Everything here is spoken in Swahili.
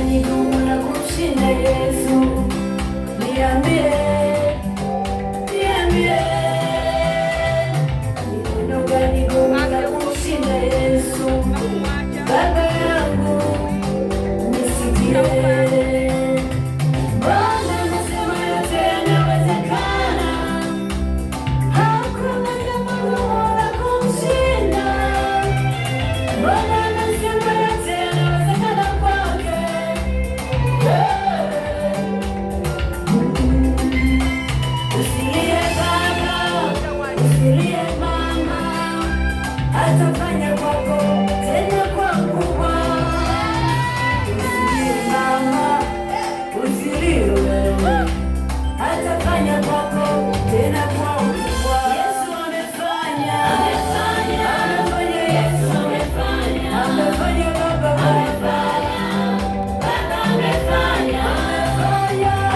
gani gumu la kumshinda Yesu? Niambie, niambie, ni neno gani gumu la kumshinda Yesu? Baba yangu nisikie. Atafanya kwako tena kwa ukubwa. Usilie mama, usilie wewe, atafanya kwako tena kwa ukubwa. Yesu amefanya, amefanya, amefanya, Yesu amefanya, amefanya, Baba amefanya, Baba amefanya, amefanya.